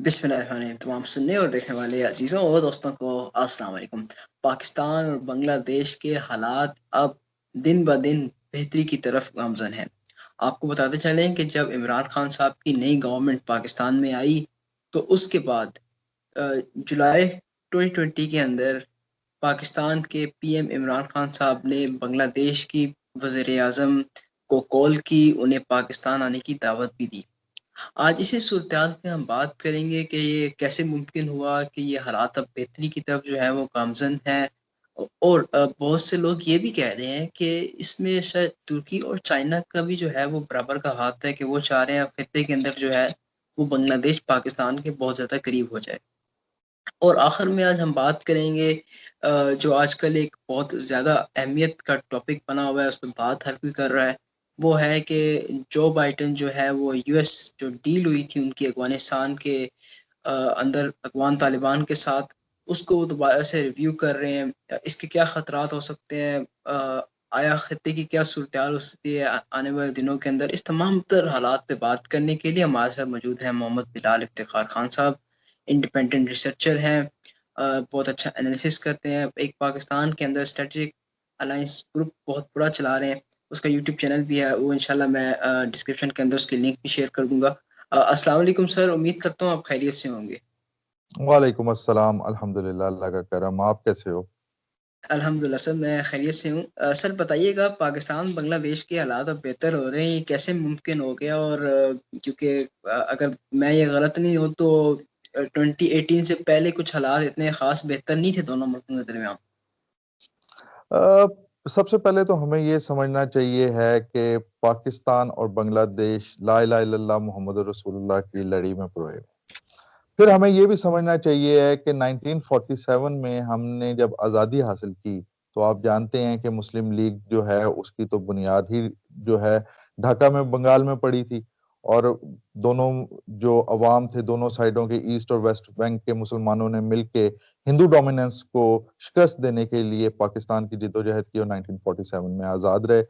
बिस्मिल्लाहिर्रहमानिर्रहीम। तमाम सुनने और देखने वाले अजीज़ों और दोस्तों को अस्सलाम वालेकुम। पाकिस्तान और बांग्लादेश के हालात अब दिन ब दिन बेहतरी की तरफ गामज़न हैं। आपको बताते चलें कि जब इमरान खान साहब की नई गवर्नमेंट पाकिस्तान में आई, तो उसके बाद जुलाई 2020 के अंदर पाकिस्तान के पीएम इमरान खान साहब ने बांग्लादेश की वज़ीर-ए-आज़म को कॉल की, उन्हें पाकिस्तान आने की दावत भी दी। आज इसी सूरत-ए-हाल पे हम बात करेंगे कि ये कैसे मुमकिन हुआ कि ये हालात अब बेहतरी की तरफ जो है वो गामज़न हैं। और बहुत से लोग ये भी कह रहे हैं कि इसमें शायद तुर्की और चाइना का भी जो है वो बराबर का हाथ है कि वो चाह रहे हैं अब खित्ते के अंदर जो है वो बांग्लादेश पाकिस्तान के बहुत ज़्यादा करीब हो जाए। और आखिर में आज हम बात करेंगे जो आजकल एक बहुत ज़्यादा अहमियत का टॉपिक बना हुआ है, उस पे बात हर कोई कर रहा है। वो है कि जो बाइडेन जो है वो यूएस जो डील हुई थी उनकी अफ़गानिस्तान के अंदर अफ़गान तालिबान के साथ, उसको वो दोबारा से रिव्यू कर रहे हैं। इसके क्या खतरात हो सकते हैं? आया खित्ते की क्या सूरत-ए-हाल हो सकती है आने वाले दिनों के अंदर? इस तमाम तर हालात पे बात करने के लिए हमारे साथ मौजूद हैं मोहम्मद बिलाल इफ्तिखार खान साहब, इंडिपेंडेंट रिसर्चर हैं। बहुत अच्छा एनालिसिस करते हैं। एक पाकिस्तान के अंदर स्ट्रैटेजिक अलायंस ग्रुप बहुत बड़ा चला रहे हैं। उसका यूट्यूब चैनल भी है, वो इंशाल्लाह मैं डिस्क्रिप्शन के अंदर उसकी लिंक भी शेयर कर दूँगा। अस्सलाम वालेकुम सर, उम्मीद करता हूँ आप खैरियत से होंगे। वालेकुम अस्सलाम, अल्हम्दुलिल्लाह, अल्लाह का करम। आप कैसे हो? अल्हम्दुलिल्लाह सर, मैं खैरियत से हूँ। सर बताइएगा पाकिस्तान बांग्लादेश के हालात अब बेहतर हो रहे हैं, ये कैसे मुमकिन हो गया? और क्योंकि अगर मैं ये गलत नहीं हूँ तो 2018 से पहले कुछ हालात इतने ख़ास बेहतर नहीं थे दोनों मुल्कों के दरमियान। अ, सबसे पहले तो हमें ये समझना चाहिए है कि पाकिस्तान और बांग्लादेश ला इलाहा इल्लल्लाह मुहम्मदुर रसूलुल्लाह की लड़ी में पिरोए। फिर हमें ये भी समझना चाहिए है कि 1947 में हमने जब आज़ादी हासिल की, तो आप जानते हैं कि मुस्लिम लीग जो है उसकी तो बुनियाद ही जो है ढाका में बंगाल में पड़ी थी। और दोनों जो अवाम थे, दोनों साइडों के ईस्ट और वेस्ट बैंक के मुसलमानों ने मिलके हिंदू डोमिनेंस को शिकस्त देने के लिए पाकिस्तान की जिद्दोजहद की और 1947 में आजाद रहे।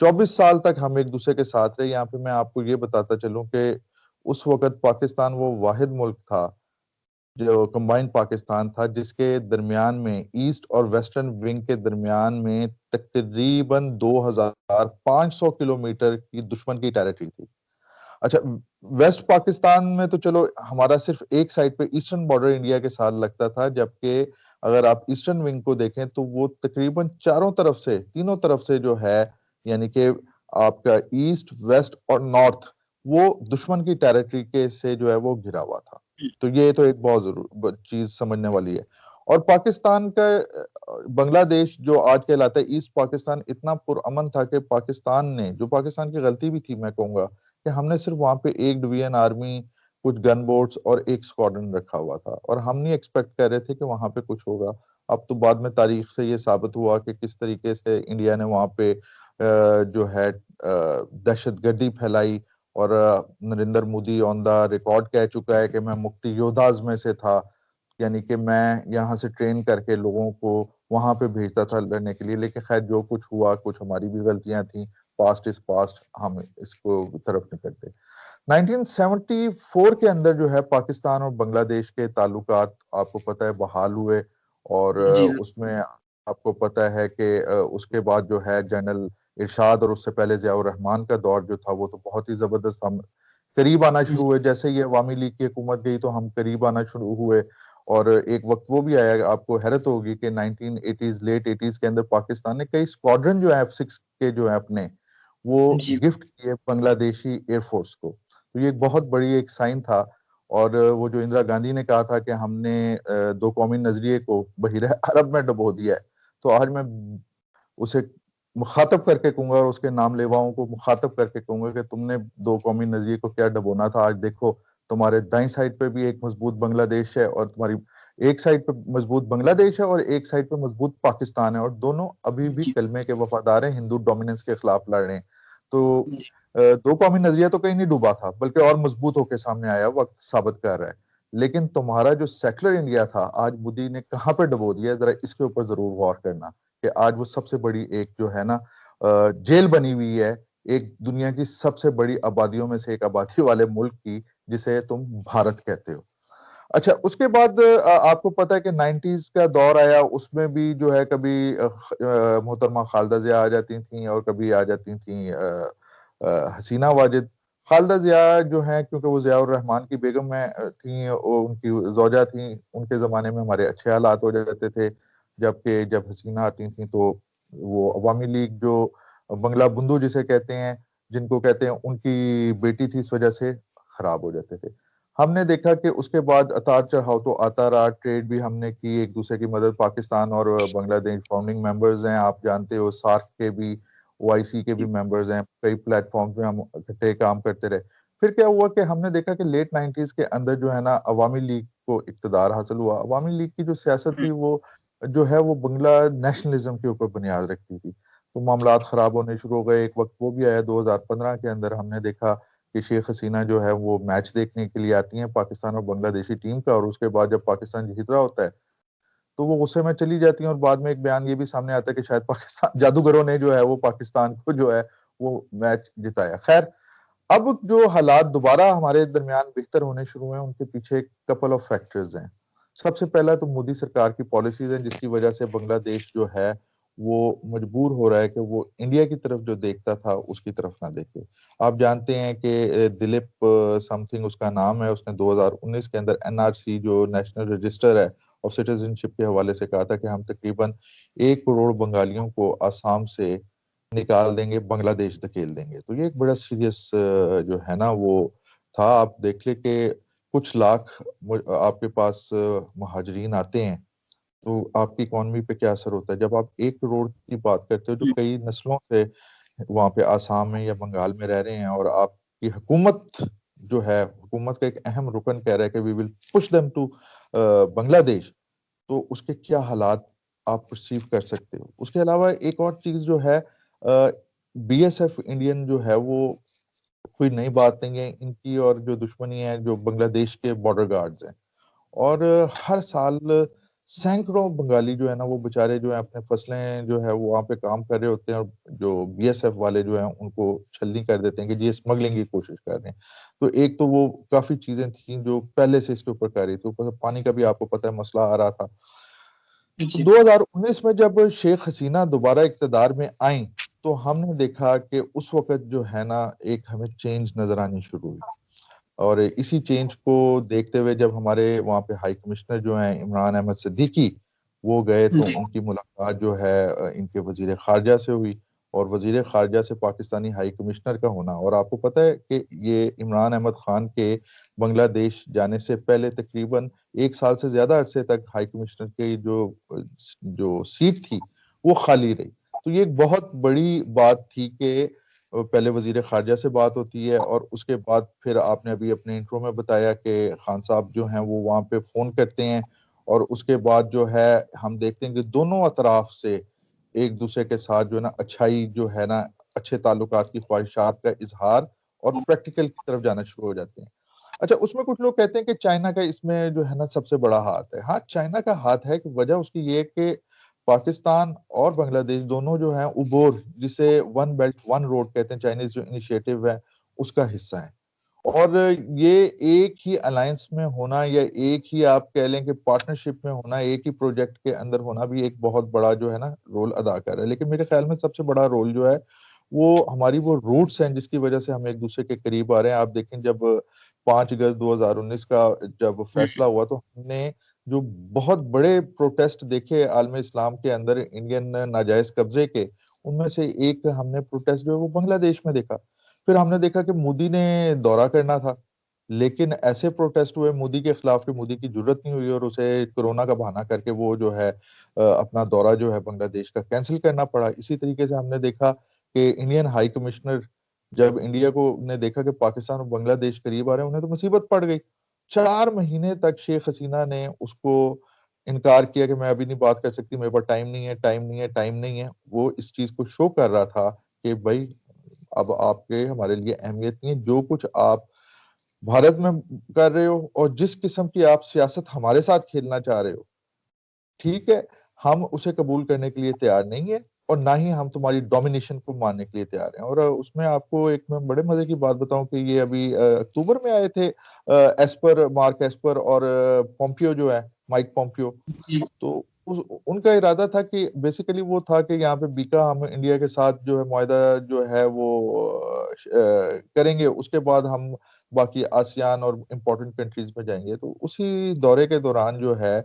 24 साल तक हम एक दूसरे के साथ रहे। यहाँ पे मैं आपको ये बताता चलूं कि उस वक्त पाकिस्तान वो वाहिद मुल्क था, जो कंबाइंड पाकिस्तान था, जिसके दरमियान में ईस्ट और वेस्टर्न विंग के दरमियान में तकरीबन 2500 किलोमीटर की दुश्मन की टेरिटरी थी। अच्छा, वेस्ट पाकिस्तान में तो चलो हमारा सिर्फ एक साइड पे ईस्टर्न बॉर्डर इंडिया के साथ लगता था, जबकि अगर आप ईस्टर्न विंग को देखें तो वो तकरीबन चारों तरफ से, तीनों तरफ से जो है, यानी कि आपका ईस्ट, वेस्ट और नॉर्थ, वो दुश्मन की टेरिटरी के से जो है वो घिरा हुआ था। तो ये तो एक बहुत जरूर चीज समझने वाली है। और पाकिस्तान का बांग्लादेश जो आज कहलाता है ईस्ट पाकिस्तान, इतना पुरअमन था कि पाकिस्तान ने, जो पाकिस्तान की गलती भी थी मैं कहूंगा, कि हमने सिर्फ वहां पे एक डिवीजन आर्मी, कुछ गन बोट्स और एक स्क्वाड्रन रखा हुआ था, और हम नहीं एक्सपेक्ट कर रहे थे कि वहां पे कुछ होगा। अब तो बाद में तारीख से ये साबित हुआ कि किस तरीके से इंडिया ने वहां पे जो है दहशतगर्दी फैलाई। और Narendra Modi on the record कह चुका है कि मैं मुक्ति योद्धाज में से था, यानी कि मैं यहाँ से ट्रेन करके लोगों को वहां पे भेजता था लड़ने के लिए। लेकिन खैर, जो कुछ हुआ, कुछ हमारी भी गलतियां थी। पास्ट इज पास्ट, हम इसको तरफ नहीं करते। 1974 के अंदर जो है पाकिस्तान और बांग्लादेश के ताल्लुकात आपको पता है बहाल हुए। और जी, उसमें आपको पता है कि उसके बाद जो है जनरल इरशाद और उससे पहले जियाउर रहमान का दौर जो था वो तो बहुत ही जबरदस्त, हम करीब आना शुरू हुए। जैसे ही अवामी लीग की हुकूमत गई तो हम करीब आना शुरू हुए। और एक वक्त वो भी आया, आपको हैरत होगी कि 1980s, लेट 80s के अंदर पाकिस्तान ने कई स्क्वाड्रन जो है F6 के जो है अपने, वो जी, गिफ्ट किए बांग्लादेशी एयरफोर्स को। तो ये एक बहुत बड़ी एक साइन था। और वो जो इंदिरा गांधी ने कहा था कि हमने दो कौमी नजरिए को बहिर अरब में डुबो दिया है, तो आज मैं उसे मुखातब करके कहूंगा और उसके नाम लेवाओं को मुखातब करके कहूंगा कि तुमने दो कौमी नजरिए को क्या डबोना था। आज देखो, तुम्हारे दाईं साइड पे भी एक मजबूत बांग्लादेश है, और तुम्हारी एक साइड पे मजबूत बांग्लादेश है और एक साइड पे मजबूत पाकिस्तान है, और दोनों अभी भी जी, कलमे के वफादार हैं, हिंदू डोमिनेंस के खिलाफ लड़ रहे हैं। तो जी, दो कौमी नजरिया तो कहीं नहीं डूबा था, बल्कि और मजबूत होकर सामने आया, वक्त साबित कर रहा है। लेकिन तुम्हारा जो सेक्युलर इंडिया था, आज मोदी ने कहाँ पे डुबो दिया, जरा इसके ऊपर जरूर गौर करना। कि आज वो सबसे बड़ी एक जो है ना जेल बनी हुई है, एक दुनिया की सबसे बड़ी आबादियों में से एक आबादी वाले मुल्क की, जिसे तुम भारत कहते हो। अच्छा, उसके बाद आपको पता है कि 90s का दौर आया, उसमें भी जो है कभी मोहतरमा खालिदा जिया आ जाती थी और कभी आ जाती थी हसीना वाजिद। खालिदा जिया जो है, क्योंकि वो जिया उर रहमान की बेगम है थी, वो उनकी ज़ौजा थी, उनके ज़माने में हमारे अच्छे हालात हो जाते थे, जबकि जब हसीना आती थी तो वो अवामी लीग जो बंगला बंधु जिसे कहते हैं, जिनको कहते हैं, उनकी बेटी थी, इस वजह से खराब हो जाते थे। हमने देखा कि उसके बाद अतार चढ़ाव तो आता रहा, ट्रेड भी हमने की, एक दूसरे की मदद, पाकिस्तान और बांग्लादेश फाउंडिंग मेंबर्स हैं, आप जानते हो, सार्क के भी, ओआईसी के भी मेंबर्स हैं, कई प्लेटफॉर्म पे हम इकट्ठे काम करते रहे। फिर क्या हुआ कि हमने देखा कि लेट 90s के अंदर जो है ना, अवामी लीग को इक्तदार हासिल हुआ। अवामी लीग की जो सियासत थी वो जो है वो बंगला नेशनलिज्म के ऊपर बुनियाद रखती थी, तो मामलात खराब होने शुरू हो गए। एक वक्त वो भी आया 2015 के अंदर, हमने देखा कि शेख हसीना जो है वो मैच देखने के लिए आती हैं पाकिस्तान और बांग्लादेशी टीम का, और उसके बाद जब पाकिस्तान जीत रहा होता है तो वो गुस्से में चली जाती हैं, और बाद में एक बयान ये भी सामने आता है कि शायद पाकिस्तान जादूगरों ने जो है वो पाकिस्तान को जो है वो मैच जिताया। खैर, अब जो हालात दोबारा हमारे दरमियान बेहतर होने शुरू हुए हैं, उनके पीछे कपल ऑफ फैक्टर्स हैं। सबसे पहला तो मोदी सरकार की पॉलिसीज हैं, जिसकी वजह से बांग्लादेश जो है वो मजबूर हो रहा है कि वो इंडिया की तरफ जो देखता था उसकी तरफ ना देखे। आप जानते हैं कि दिलीप समथिंग उसका नाम है, उसने 2019 के अंदर एनआरसी जो नेशनल रजिस्टर है ऑफ सिटीजनशिप के हवाले से कहा था कि हम तकरीबन 1 करोड़ बंगालियों को आसाम से निकाल देंगे, बांग्लादेश धकेल देंगे। तो ये एक बड़ा सीरियस जो है ना वो था। आप देख ले कि कुछ लाख आपके पास महाजरीन आते हैं, तो आपकी इकॉनमी पे क्या असर होता है। जब आप 1 करोड़ की बात करते हो जो कई नस्लों से वहां पे आसाम में या बंगाल में रह रहे हैं, और आपकी हुकूमत जो है, हुकूमत का एक अहम रुकन कह रहा है कि we will push them to Bangladesh, तो उसके क्या हालात आप परसीव कर सकते हो। उसके अलावा एक और चीज जो है, बीएसएफ इंडियन जो है वो कोई नई बात नहीं है इनकी, और जो दुश्मनी है जो बांग्लादेश के बॉर्डर गार्ड्स हैं, और हर साल सैकड़ों बंगाली जो है ना वो बेचारे जो है अपने फसलें जो है वो वहाँ पे काम कर रहे होते हैं, और जो बीएसएफ वाले जो हैं उनको छलनी कर देते हैं कि जी स्मगलिंग की कोशिश कर रहे हैं। तो एक तो वो काफी चीजें थी जो पहले से इसके ऊपर कर रही थी, ऊपर से पानी का भी आपको पता है मसला आ रहा था। तो जी 2019 में जब शेख हसीना दोबारा इक्तदार में आई, तो हमने देखा कि उस वक्त जो है ना एक हमें चेंज नजर आनी शुरू हुई, और इसी चेंज को देखते हुए जब हमारे वहाँ पे हाई कमिश्नर जो हैं इमरान अहमद सिद्दीकी, वो गए, तो जी उनकी मुलाकात जो है इनके वजीर खारजा से हुई, और वजीर खारजा से पाकिस्तानी हाई कमिश्नर का होना। और आपको पता है कि ये इमरान अहमद खान के बांग्लादेश जाने से पहले तकरीबन 1 साल से ज्यादा अरसे तक हाई कमिश्नर की जो सीट थी वो खाली रही। तो ये एक बहुत बड़ी बात थी कि पहले वजीर खारजा से बात होती है, और उसके बाद फिर आपने अभी अपने इंट्रो में बताया कि खान साहब जो हैं वो वहाँ पे फोन करते हैं, और उसके बाद जो है हम देखते हैं कि दोनों अतराफ से एक दूसरे के साथ जो है ना अच्छाई जो है ना, अच्छे ताल्लुकात की ख्वाहिशात का इजहार और प्रैक्टिकल की तरफ जाना शुरू हो जाते हैं। अच्छा, उसमें कुछ लोग कहते हैं कि चाइना का इसमें जो है ना सबसे बड़ा हाथ है। हाँ, चाइना का हाथ है, कि वजह उसकी ये है कि पाकिस्तान और बांग्लादेश दोनों जो हैं उबोर, जिसे वन बेल्ट वन रोड कहते हैं, चाइनीज जो इनिशिएटिव है उसका हिस्सा है। और ये एक ही अलायंस में होना, या एक ही आप कह लें कि पार्टनरशिप में होना, एक ही प्रोजेक्ट के अंदर होना भी एक बहुत बड़ा जो है ना रोल अदा कर रहा है। लेकिन मेरे ख्याल में सबसे बड़ा रोल जो है वो हमारी वो रूट्स हैं, जिसकी वजह से हम एक दूसरे के करीब आ रहे हैं। आप देखें, जब 5 अगस्त 2019 का जब फैसला हुआ, तो हमने जो बहुत बड़े प्रोटेस्ट देखे आलम इस्लाम के अंदर इंडियन नाजायज कब्जे के, उनमें से एक हमने प्रोटेस्ट जो है वो बांग्लादेश में देखा। फिर हमने देखा कि मोदी ने दौरा करना था, लेकिन ऐसे प्रोटेस्ट हुए मोदी के खिलाफ कि मोदी की जरूरत नहीं हुई, और उसे कोरोना का बहाना करके वो जो है अपना दौरा जो है बांग्लादेश का कैंसिल करना पड़ा। इसी तरीके से हमने देखा कि इंडियन हाई कमिश्नर जब इंडिया को ने देखा कि पाकिस्तान और बांग्लादेश करीब आ रहे हैं, उन्हें तो मुसीबत पड़ गई। 4 महीने तक शेख हसीना ने उसको इनकार किया कि मैं अभी नहीं बात कर सकती, मेरे पास टाइम नहीं है, टाइम नहीं है, टाइम नहीं है। वो इस चीज को शो कर रहा था कि भाई अब आपके हमारे लिए अहमियत नहीं है, जो कुछ आप भारत में कर रहे हो और जिस किस्म की आप सियासत हमारे साथ खेलना चाह रहे हो, ठीक है, हम उसे कबूल करने के लिए तैयार नहीं है। और ना ही हम तुम्हारी डोमिनेशन को मानने के लिए तैयार हैं। और उसमें आपको एक मैं बड़े मजे की बात बताऊं कि ये अभी अक्टूबर में आए थे एस्पर, मार्क एस्पर और पोम्पियो जो है, माइक पोम्पियो। जी। तो उनका इरादा था कि बेसिकली वो था कि यहाँ पे बीका हम इंडिया के साथ जो है मुआहदा जो है वो करेंगे, उसके बाद हम बाकी आसियान और इम्पोर्टेंट कंट्रीज में जाएंगे। तो उसी दौरे के दौरान जो है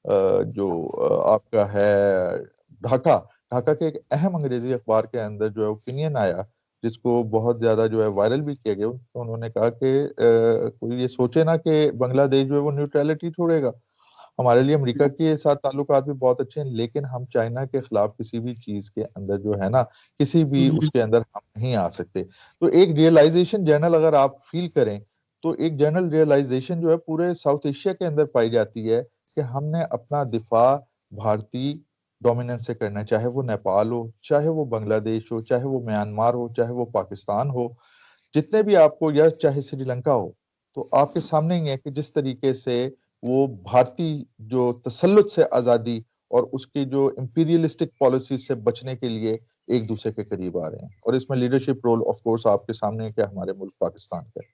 जो आपका है ढाका, ढाका के एक अहम अंग्रेजी अखबार के अंदर जो है ओपिनियन आया, जिसको बहुत ज्यादा जो है वायरल भी किया गया। तो उन्होंने कहा कि कोई ये सोचे ना कि बांग्लादेश जो है वो न्यूट्रलिटी छोड़ेगा। हमारे लिए अमेरिका के साथ ताल्लुकात भी बहुत अच्छे हैं, लेकिन हम चाइना के खिलाफ किसी भी चीज के अंदर जो है ना, किसी भी हम्म। उसके अंदर हम नहीं आ सकते। तो एक रियलाइजेशन जनरल अगर आप फील करें, तो एक जनरल रियलाइजेशन जो है पूरे साउथ एशिया के अंदर पाई जाती है कि हमने अपना दिफा भारतीय डोमिनेंस से करना है, चाहे वो नेपाल हो, चाहे वो बांग्लादेश हो, चाहे वो म्यांमार हो, चाहे वो पाकिस्तान हो, जितने भी आपको, या चाहे श्रीलंका हो। तो आपके सामने ही है कि जिस तरीके से वो भारतीय जो तसल्लुत से आजादी और उसकी जो इंपीरियलिस्टिक पॉलिसी से बचने के लिए एक दूसरे के करीब आ रहे हैं। और इसमें लीडरशिप रोल ऑफ कोर्स आपके सामने है कि हमारे मुल्क पाकिस्तान का है।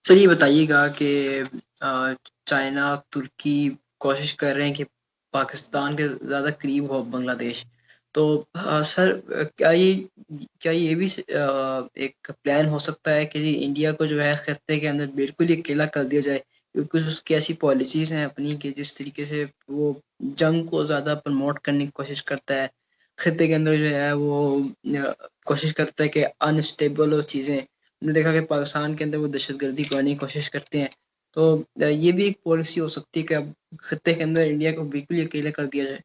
सर ये बताइएगा कि चाइना, तुर्की कोशिश कर रहे हैं कि पाकिस्तान के ज़्यादा करीब हो बांग्लादेश। तो सर, क्या ये भी एक प्लान हो सकता है कि इंडिया को जो है खत्ते के अंदर बिल्कुल ही अकेला कर दिया जाए, क्योंकि उसकी ऐसी पॉलिसीज हैं अपनी कि जिस तरीके से वो जंग को ज़्यादा प्रमोट करने की कोशिश करता है, खत्ते के अंदर जो है वो कोशिश करता है कि अनस्टेबल हो चीज़ें। हमने देखा कि पाकिस्तान के अंदर वो दहशतगर्दी को आने की कोशिश करते हैं। तो ये भी एक पॉलिसी हो सकती है कि अब खत्ते के अंदर इंडिया को बिल्कुल ही अकेला कर दिया जाए।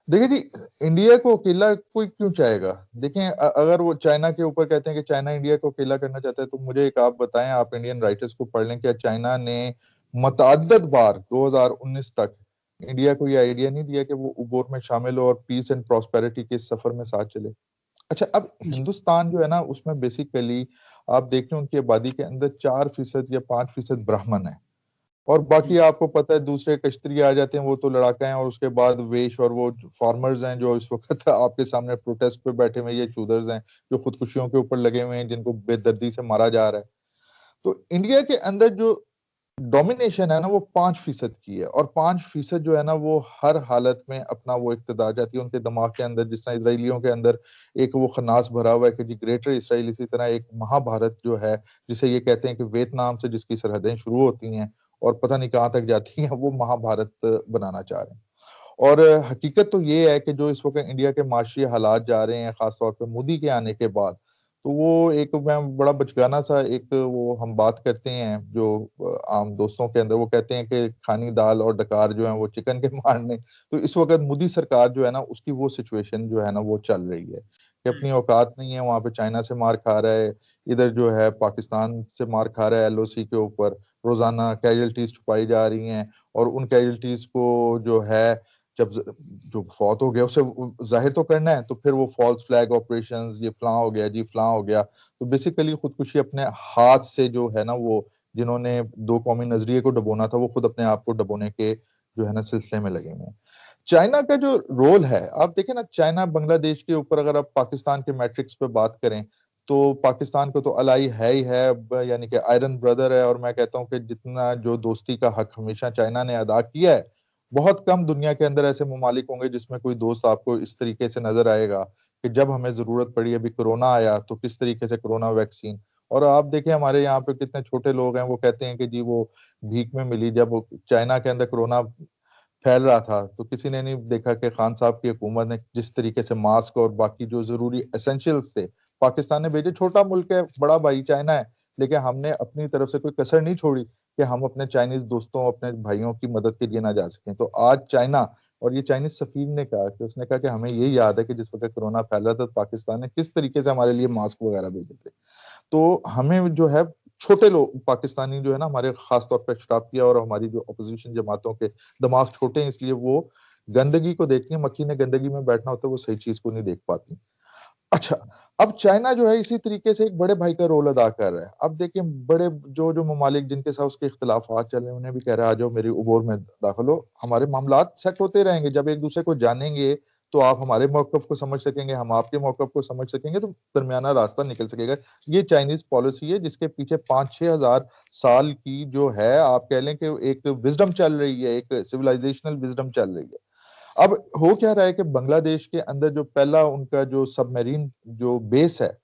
देखिए जी, इंडिया को अकेला कोई क्यों चाहेगा? देखें, अगर वो चाइना के ऊपर कहते हैं कि चाइना इंडिया को अकेला करना चाहता है, तो मुझे एक आप बताएं, आप इंडियन राइटर्स को पढ़ लें, क्या चाइना ने मुतअद्दिद बार 2019 तक इंडिया को ये आइडिया नहीं दिया कि वो उबोर में शामिल हो और पीस एंड प्रॉस्पेरिटी के इस सफर में साथ चले? अच्छा, अब जी। हिंदुस्तान जो है ना, उसमें बेसिकली आप देखें उनकी आबादी के अंदर 4% या 5% ब्राह्मण है, और बाकी जी। आपको पता है दूसरे कश्तरी आ जाते हैं, वो तो लड़ाके हैं, और उसके बाद वेश और वो फार्मर्स हैं जो इस वक्त आपके सामने प्रोटेस्ट पे बैठे हुए, ये चूदर्स हैं जो खुदकुशियों के ऊपर लगे हुए हैं, जिनको बेदर्दी से मारा जा रहा है। तो इंडिया के अंदर जो डोमिनेशन है ना, वो 5% की है, और 5% जो है ना, वो हर हालत में अपना वो इक्तदार जाती है उनके दिमाग के अंदर। जिस तरह इसराइलियों के अंदर एक वो खन्नास भरा हुआ है कि जी ग्रेटर इसराइल, इसी तरह एक महाभारत जो है, जिसे ये कहते हैं कि वियतनाम से जिसकी सरहदें शुरू होती हैं और पता नहीं कहाँ तक जाती हैं, वो महाभारत बनाना चाह रहे हैं। और हकीकत तो ये है कि जो इस वक्त इंडिया के माशी हालात जा रहे हैं, खासतौर पर मोदी के आने के बाद, तो वो एक, मैं बड़ा बचकाना सा एक वो हम बात करते हैं जो आम दोस्तों के अंदर, वो कहते हैं कि खानी दाल और डकार जो है वो चिकन के मारने। तो इस वक्त मोदी सरकार जो है ना, उसकी वो सिचुएशन जो है ना वो चल रही है कि अपनी औकात नहीं है, वहां पे चाइना से मार खा रहा है, इधर जो है पाकिस्तान से मार खा रहा है, एलओसी के ऊपर रोजाना कैजुअल्टीज छुपाई जा रही हैं। और उन कैजुअल्टीज को जो है, जब जो फौत हो गया उसे जाहिर तो करना है, तो फिर वो फॉल्स फ्लैग ऑपरेशंस, ये फलां हो गया जी फलां हो गया। तो बेसिकली खुदकुशी अपने हाथ से जो है ना, वो जिन्होंने दो कौमी नजरिए को डबोना था, वो खुद अपने आप को डबोने के जो है ना सिलसिले में लगे हुए हैं। चाइना का जो रोल है, आप देखें ना, चाइना बांग्लादेश के ऊपर, अगर आप पाकिस्तान के मैट्रिक्स पे बात करें, तो पाकिस्तान को तो अलाई है ही है, यानी कि आयरन ब्रदर है। और मैं कहता हूँ कि जितना जो दोस्ती का हक हमेशा चाइना ने अदा किया है, बहुत कम दुनिया के अंदर ऐसे ममालिक होंगे जिसमें कोई दोस्त आपको इस तरीके से नजर आएगा कि जब हमें जरूरत पड़ी, अभी कोरोना आया तो किस तरीके से कोरोना वैक्सीन। और आप देखें हमारे यहाँ पे कितने छोटे लोग हैं, वो कहते हैं कि जी वो भीख में मिली। जब चाइना के अंदर कोरोना फैल रहा था, तो किसी ने नहीं देखा कि खान साहब की हुकूमत ने जिस तरीके से मास्क और बाकी जो जरूरी एसेंशियल्स थे पाकिस्तान ने भेजे। छोटा मुल्क है, बड़ा भाई चाइना है, लेकिन हमने अपनी तरफ से कोई कसर नहीं छोड़ी कि हम अपने चाइनीज दोस्तों, अपने भाइयों की मदद के लिए ना जा सकें। तो आज चाइना, और ये चाइनीज सफीर ने कहा कि उसने कहा कि हमें ये याद है कि जिस वक्त कोरोना फैल रहा था, तो पाकिस्तान ने किस तरीके से हमारे लिए मास्क वगैरह भेजे थे। तो हमें जो है, छोटे लोग पाकिस्तानी जो है ना, हमारे खास तौर पर शराब किया, और हमारी जो अपोजिशन जमातों के दिमाग छोटे हैं, इसलिए वो गंदगी को देखती है। मक्खी ने गंदगी में बैठना होता है, वो सही चीज को नहीं देख पाती। अच्छा, अब चाइना जो है इसी तरीके से एक बड़े भाई का रोल अदा कर रहा है। अब देखिए, बड़े जो जो ममालिक जिनके साथ उसके इख्तिलाफात चल रहे हैं, उन्हें भी कह रहा है आ जाओ मेरी उबोर में दाखिल हो, हमारे मामलात सेट होते रहेंगे। जब एक दूसरे को जानेंगे तो आप हमारे मौकफ को समझ सकेंगे, हम आपके मौकफ को समझ सकेंगे, तो दरमियाना रास्ता निकल सकेगा। ये चाइनीज पॉलिसी है जिसके पीछे 5-6 हजार साल की जो है, आप कह लें कि एक विजडम चल रही है, एक सिविलाइजेशनल विजडम चल रही है। अब हो क्या रहा है कि बांग्लादेश के अंदर जो पहला उनका जो सबमरीन जो बेस है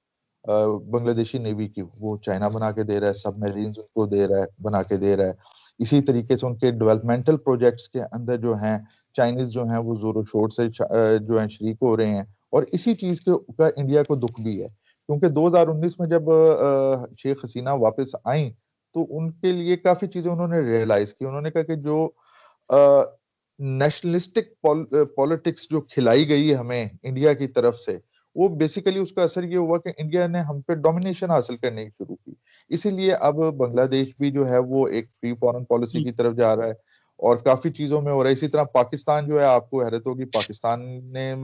बांग्लादेशी नेवी की, वो चाइना बना के दे रहा है, सबमरीन उनको दे रहा है, बना के दे रहा है। इसी तरीके से उनके डेवलपमेंटल प्रोजेक्ट्स के अंदर जो हैं चाइनीज जो हैं वो जोरों शोर से जो है शरीक हो रहे हैं। और इसी चीज के का इंडिया को दुख भी है, क्योंकि 2019 में जब शेख हसीना वापस आई तो उनके लिए काफी चीजें उन्होंने रियलाइज की। उन्होंने कहा कि जो नेशनलिस्टिक पॉलिटिक्स जो खिलाई गई है हमें इंडिया की तरफ से, वो बेसिकली उसका असर ये हुआ कि इंडिया ने हम पे डोमिनेशन हासिल करने की शुरू की। इसीलिए अब बांग्लादेश भी जो है वो एक फ्री फॉरेन पॉलिसी की तरफ जा रहा है और काफी चीजों में हो रहा है। इसी तरह पाकिस्तान जो है, आपको हैरत होगी, पाकिस्तान ने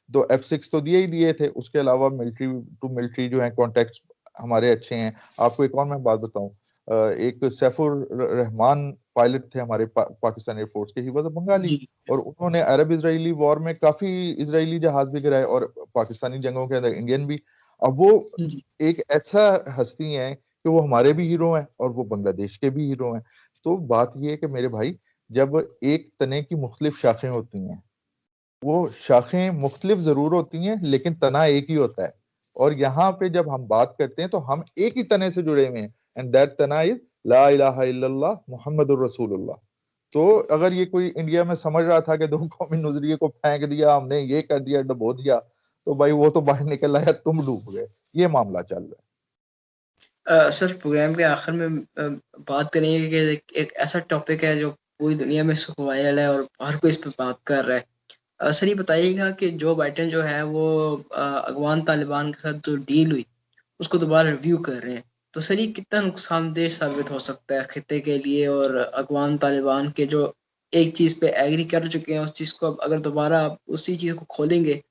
तो F6 तो दिए ही दिए थे, उसके अलावा मिलिट्री टू मिलिट्री जो है कॉन्टेक्ट हमारे अच्छे हैं। आपको एक और मैं बात बताऊं, एक सैफुर रहमान पायलट थे हमारे पाकिस्तान एयरफोर्स के, ही वाज अ बंगाली, जी और उन्होंने अरब इजरायली वॉर में काफी इजरायली जहाज भी गिराए और पाकिस्तानी जंगों के अंदर इंडियन भी। अब वो जी एक ऐसा हस्ती है कि वो हमारे भी हीरो हैं और वो बांग्लादेश के भी हीरो हैं। तो बात ये है कि मेरे भाई, जब एक तने की मुख्तलिफ शाखें होती हैं, वो शाखें मुख्तलिफ जरूर होती हैं लेकिन तना एक ही होता है। और यहाँ पे जब हम बात करते हैं तो हम एक ही तने से जुड़े हुए हैं, एंड दैट तना इज ला इलाहा इल्लल्लाह मुहम्मदुर रसूलुल्लाह। तो अगर ये कोई इंडिया में समझ रहा था कि दो कौमी नजरिए को फेंक दिया हमने, ये कर दिया, डबो दिया, तो भाई वो तो बाहर निकल आया, तुम डूब गए। ये मामला चल रहा सर, प्रोग्राम के आखिर में बात करेंगे कि एक ऐसा टॉपिक है जो पूरी दुनिया में वायरल है और हर कोई इस पे बात कर रहा है। सर, ये बताइएगा कि जो बाइडेन जो है वो अफगान तालिबान के साथ जो डील हुई उसको दोबारा रिव्यू कर रहे हैं। तो सर, ये कितना नुकसानदेह साबित हो सकता है खित्ते के लिए और अफगान तालिबान के जो एक चीज पे एग्री कर चुके हैं, उस चीज को अब अगर दोबारा आप उसी चीज को खोलेंगे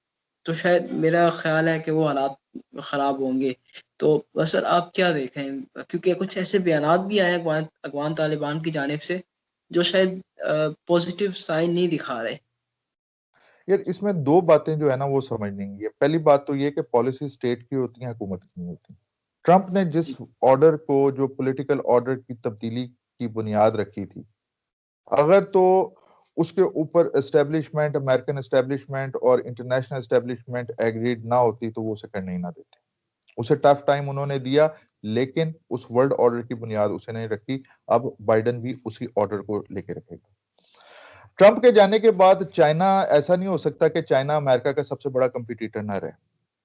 तो शायद मेरा ख्याल है कि वो हालात खराब होंगे। तो सर, आप क्या देखें, क्योंकि कुछ ऐसे बयानात भी आए अफगान अफगान तालिबान की जानिब से जो शायद पॉजिटिव साइन नहीं दिखा रहे। है। यार इसमें दो बातें जो है ना वो समझनी है। पहली बात तो ये कि पॉलिसी स्टेट की होती है, हुकूमत की नहीं होती। ट्रंप ने जिस जी ऑर्डर को, जो पॉलिटिकल ऑर्डर की तब्दीली की बुनियाद रखी थी, अगर तो उसके ऊपर एस्टेब्लिशमेंट, अमेरिकन एस्टेब्लिशमेंट और इंटरनेशनल एस्टेब्लिशमेंट एग्रीड ना होती तो वो उसे करने ही ना देते। उसे टफ टाइम उन्होंने दिया, लेकिन उस वर्ल्ड ऑर्डर की बुनियाद उसे नहीं रखी। अब बाइडेन भी उसी ऑर्डर को लेके रखेगा। ट्रंप के जाने के बाद चाइना, ऐसा नहीं हो सकता कि चाइना अमेरिका का सबसे बड़ा कंपटीटर ना रहे।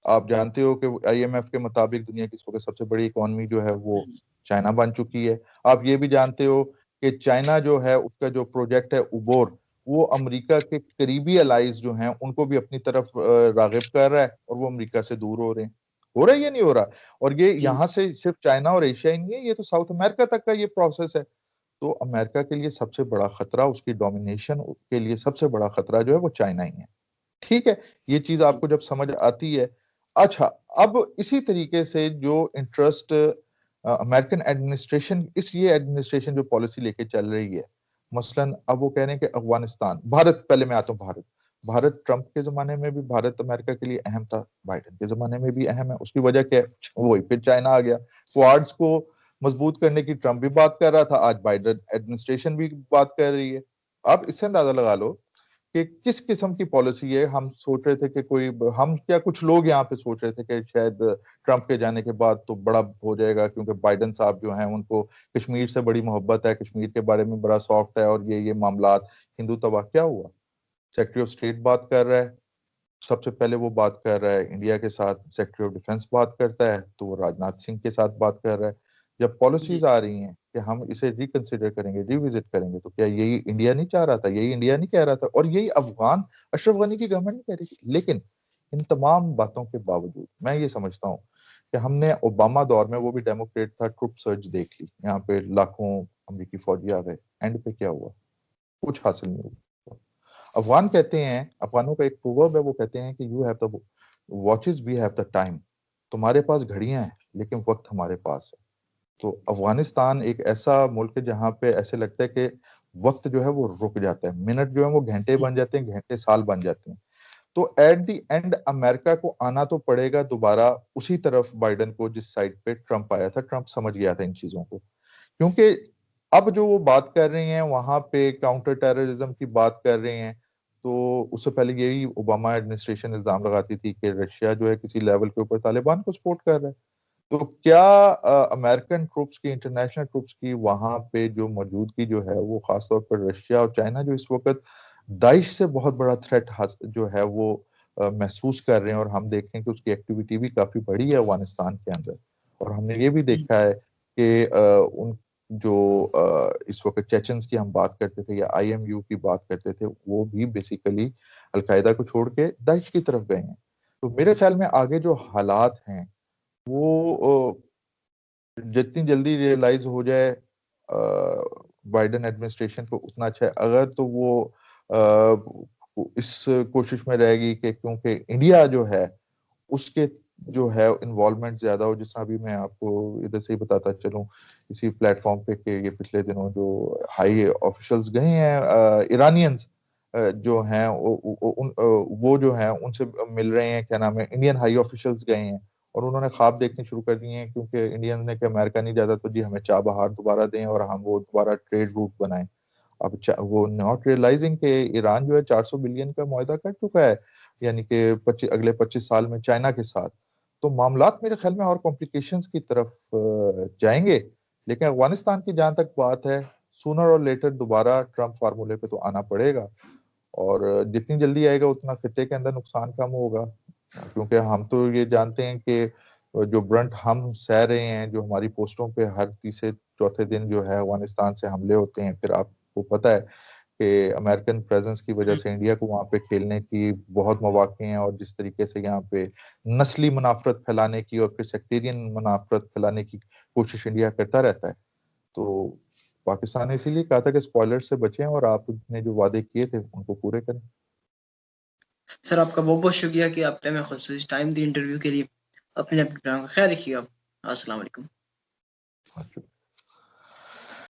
आप जानते हो कि आईएमएफ के मुताबिक दुनिया की सबसे बड़ी इकोनॉमी जो है वो चाइना बन चुकी है। आप ये भी जानते हो कि चाइना जो है उसका जो प्रोजेक्ट है उबोर, वो अमेरिका के करीबी अलाइज जो हैं उनको भी अपनी तरफ रागिब कर रहा है, और वो अमेरिका से दूर हो रहे हैं। हो रहा है या नहीं हो रहा? और ये जी यहाँ से सिर्फ चाइना और एशिया ही नहीं है, ये तो साउथ अमेरिका तक का ये प्रोसेस है। तो अमेरिका के लिए सबसे बड़ा खतरा, उसकी डोमिनेशन के लिए सबसे बड़ा खतरा जो है वो चाइना ही है। ठीक है, ये चीज जी आपको जब समझ आती है। अच्छा, अब इसी तरीके से जो इंटरेस्ट अमेरिकन एडमिनिस्ट्रेशन, इस ये एडमिनिस्ट्रेशन जो पॉलिसी लेके चल रही है, मसलन अब वो कह रहे हैं कि अफगानिस्तान, भारत, पहले मैं आता हूँ भारत। भारत ट्रंप के जमाने में भी भारत अमेरिका के लिए अहम था, बाइडेन के जमाने में भी अहम है। उसकी वजह क्या है? वही फिर चाइना आ गया। क्वाड्स को मजबूत करने की ट्रंप भी बात कर रहा था, आज बाइडेन एडमिनिस्ट्रेशन भी बात कर रही है। अब इससे अंदाजा लगा लो कि किस किस्म की पॉलिसी है। हम सोच रहे थे कि कोई, हम क्या, कुछ लोग यहाँ पे सोच रहे थे कि शायद ट्रंप के जाने के बाद तो बड़ा हो जाएगा, क्योंकि बाइडेन साहब जो हैं उनको कश्मीर से बड़ी मोहब्बत है, कश्मीर के बारे में बड़ा सॉफ्ट है, और ये मामलात हिंदू तबाह। क्या हुआ? सेक्रेटरी ऑफ स्टेट बात कर रहा है, सबसे पहले वो बात कर रहा है इंडिया के साथ, सेक्रेटरी ऑफ डिफेंस बात करता है तो वो राजनाथ सिंह के साथ बात कर रहा है। जब जी पॉलिसीज आ रही हैं कि हम इसे रिकंसिडर करेंगे, रिविजिट करेंगे, तो क्या यही इंडिया नहीं चाह रहा था? यही इंडिया नहीं कह रहा था? और यही अफगान अशरफ गनी की गवर्नमेंट नहीं कह रही थी? लेकिन इन तमाम बातों के बावजूद मैं ये समझता हूँ कि हमने ओबामा दौर में, वो भी डेमोक्रेट था, ट्रुप सर्ज देख ली, यहाँ पे लाखों अमरीकी फौजी आ गए, एंड पे क्या हुआ? कुछ हासिल नहीं हुआ। अफगान कहते हैं, अफगानों का एक प्रोवर्ब है, वो कहते हैं कि you have the watches, we have the time. तुम्हारे पास घड़ियां हैं लेकिन वक्त हमारे पास है। तो अफगानिस्तान एक ऐसा मुल्क है जहां पे ऐसे लगता है कि वक्त जो है वो रुक जाता है, मिनट जो है वो घंटे बन जाते हैं, घंटे साल बन जाते हैं। तो एट द एंड अमेरिका को आना तो पड़ेगा दोबारा उसी तरफ बाइडेन को जिस साइड पे ट्रंप आया था। ट्रंप समझ गया था इन चीजों को, क्योंकि अब जो वो बात कर रहे हैं वहां पे काउंटर टेररिज्म की बात कर रहे हैं, तो उससे पहले यही ओबामा एडमिनिस्ट्रेशन इल्जाम लगाती थी कि रशिया जो है किसी लेवल के ऊपर तालिबान को सपोर्ट कर रहा है। तो क्या अमेरिकन ट्रूप्स की, इंटरनेशनल ट्रूप्स की वहां पे जो मौजूदगी जो है वो खासतौर पर रशिया और चाइना जो इस वक्त दाइश से बहुत बड़ा थ्रेट जो है वो महसूस कर रहे हैं, और हम देखें कि उसकी एक्टिविटी भी काफी बढ़ी है अफगानिस्तान के अंदर। और हमने ये भी देखा है कि उन जो इस वक्त चेचन्स की हम बात करते थे या आईएमयू की बात करते थे, वो भी बेसिकली अलकायदा को छोड़ के दाइश की तरफ गए हैं। तो मेरे ख्याल में आगे जो हालात हैं वो जितनी जल्दी रियलाइज हो जाए बाइडेन एडमिनिस्ट्रेशन को उतना अच्छा है। अगर तो वो इस कोशिश में रहेगी कि क्योंकि इंडिया जो है उसके जो है इन्वॉल्वमेंट ज्यादा हो, जिस तरह अभी मैं आपको इधर से ही बताता चलूं इसी प्लेटफॉर्म पे कि ये पिछले दिनों जो हाई ऑफिशियल्स गए हैं ईरानियंस जो हैं वो जो हैं उनसे मिल रहे हैं, क्या नाम है, इंडियन हाई ऑफिशियल्स गए हैं और उन्होंने ख्वाब देखने शुरू कर दिए हैं, क्योंकि इंडियन ने कि अमेरिका नहीं जाता तो जी हमें चाबहार दोबारा दें और हम वो दोबारा ट्रेड रूट बनाएं। अब वो नॉट रियलाइजिंग कि ईरान जो है 400 बिलियन का मुआहदा कर चुका है, यानी कि अगले 25 साल में चाइना के साथ। तो मामलात मेरे ख्याल में और कॉम्प्लिकेशंस की तरफ जाएंगे। लेकिन अफगानिस्तान की जहां तक बात है, सूनर और लेटर दोबारा ट्रंप फार्मूले पे तो आना पड़ेगा, और जितनी जल्दी आएगा उतना खित्ते के अंदर नुकसान कम होगा। क्योंकि हम तो ये जानते हैं कि जो ब्रंट हम सह रहे हैं, जो हमारी पोस्टों पे हर तीसरे चौथे दिन जो है अफगानिस्तान से हमले होते हैं, फिर आपको पता है कि अमेरिकन प्रेजेंस की वजह से इंडिया को वहां पे खेलने की बहुत मौके हैं, और जिस तरीके से यहाँ पे नस्ली मुनाफरत फैलाने की और फिर सेक्टेरियन मुनाफरत फैलाने की कोशिश इंडिया करता रहता है। तो पाकिस्तान ने इसीलिए कहा था कि स्पॉयलर से बचें और आपने जो वादे किए थे उनको पूरे करें। सर आपका बहुत बहुत शुक्रिया कि आपने हमें खुसूसी टाइम दी इंटरव्यू के लिए। अपने अपने का ख्याल रखिएगा। अस्सलाम वालेकुम। अच्छा।